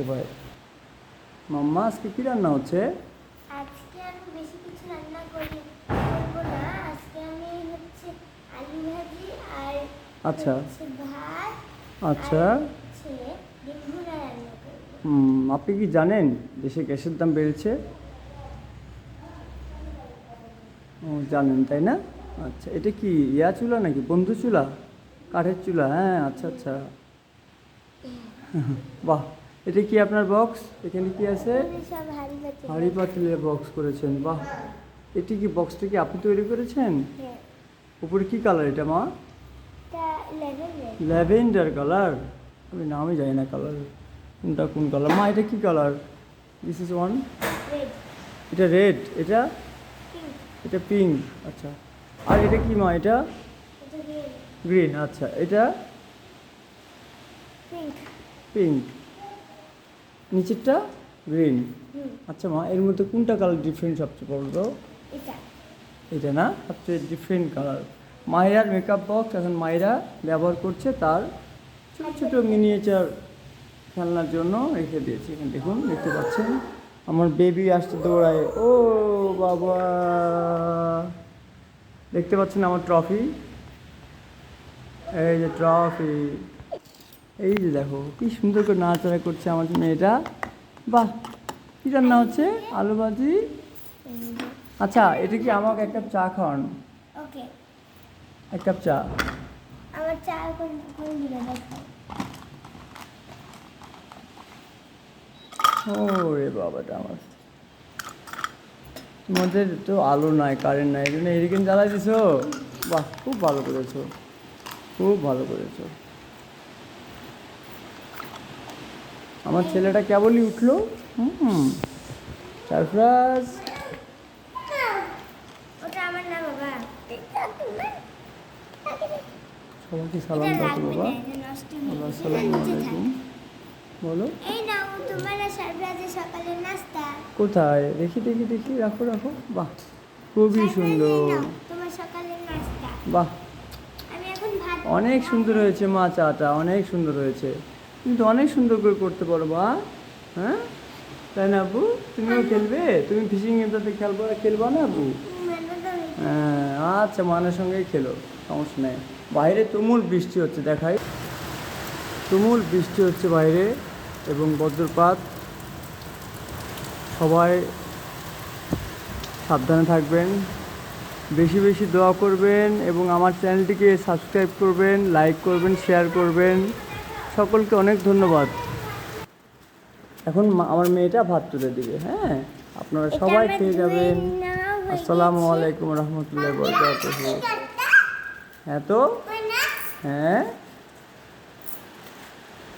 ভাই মাম্মা আজকে কি রান্না হচ্ছে? আজকে আমি বেশি কিছু রান্না করবো না। আজকে আমি আলু ভাজি আর আচ্ছা ভাত আচ্ছা। আর ডিম ভুনা রান্না করবো। আপনি কি জানেন দেশে গ্যাসের দাম বেড়েছে? ও জানেন তাই না? আচ্ছা, এটা কি ইয়া চুলা নাকি বন্ধু চুলা, কাঠের চুলা? হ্যাঁ, আচ্ছা আচ্ছা। বাহ, এটা কি আপনার বক্স? এখানে কি আছে? এখানে সব হাঁড়ি পাতিলের বক্স করেছেন, বাহ। এটি কি বক্সটা কি আপনি তৈরি করেছেন? হ্যাঁ, উপরে কি কালার এটা মা? এটা লেভেল ল্যাভেন্ডার কালার। আমি নামই জানি না কালার কোনটা কোন কালার। মা এটা কি colour? This is one. Red এটা রেড, এটা পিঙ্ক এটা পিঙ্ক। আচ্ছা, আর এটা কি মা? এটা এটা গ্রিন গ্রিন। আচ্ছা, এটা পিঙ্ক পিঙ্ক, নিচেরটা গ্রিন। আচ্ছা মা, এর মধ্যে কোনটা কালার ডিফারেন্ট সবচেয়ে বড়? এটা এটা না, সবচেয়ে ডিফারেন্ট কালার। মায়েরার মেকআপ বক্স এখন মায়েরা ব্যবহার করছে তার ছোটো ছোটো মিনিয়েচার খেলনার জন্য রেখে দিয়েছি। এখানে দেখুন, দেখতে পাচ্ছেন আমার বেবি আসতে দৌড়ায়। ও বাবা, দেখতে পাচ্ছেন আমার ট্রফি, এই যে ট্রফি। এই যে দেখো কি সুন্দর করে নাড়াচাড়া করছে আমার জন্য এটা। বাহ, কী রান্না হচ্ছে? আলু ভাজি। আচ্ছা, এটা কি আমাকে এক কাপ চা খাওয়ান? ওকে, এক কাপ চা। আমার চা কোন দিবে দেখো। ও রে বাবাটা আমার, তোমাদের তো আলো নাই, কারেন্ট নাই, এই জন্য হেরিকেন জ্বালাই দিছো। বাহ, খুব ভালো করেছো, খুব ভালো করেছো। আমার ছেলেটা কেবলই উঠলো। সারপ্রাইজ। ওটা আমার না বাবা, সবাইকে সালাম দাও তো বাবা। আল্লাহ আসসালামু আলাইকুম বলো। এই নাও তোমার সারপ্রাইজে সকালের নাস্তা। কোথায় দেখি দেখি দেখি, রাখো রাখো। বাহ, খুবই সুন্দর। তোমার সকালের নাস্তা। বাহ, আমি এখন ভাত অনেক সুন্দর হয়েছে মা, চাটা অনেক সুন্দর হয়েছে। তুমি তো অনেক সুন্দর করে করতে পারো মা। হ্যাঁ, তাই না আবু? তুমিও খেলবে? তুমি ফিশিং এটাতে খেলবা না আবু? হ্যাঁ, আচ্ছা, মানের সঙ্গেই খেলো, সমস্যা নেই। বাইরে তুমুল বৃষ্টি হচ্ছে, দেখাই। তুমুল বৃষ্টি হচ্ছে বাইরে এবং বজ্রপাত। সবাই সাবধানে থাকবেন, বেশি বেশি দোয়া করবেন এবং আমার চ্যানেলটিকে সাবস্ক্রাইব করবেন, লাইক করবেন, শেয়ার করবেন। সকলকে অনেক ধন্যবাদ। এখন আমার মেয়েটা ভাত তুলে দিবে। হ্যাঁ, আপনারা সবাই খেয়ে যাবেন। আসসালামু আলাইকুম রহমতুল্লাহি ওয়া বারাকাতুহু। হ্যাঁ তো, হ্যাঁ।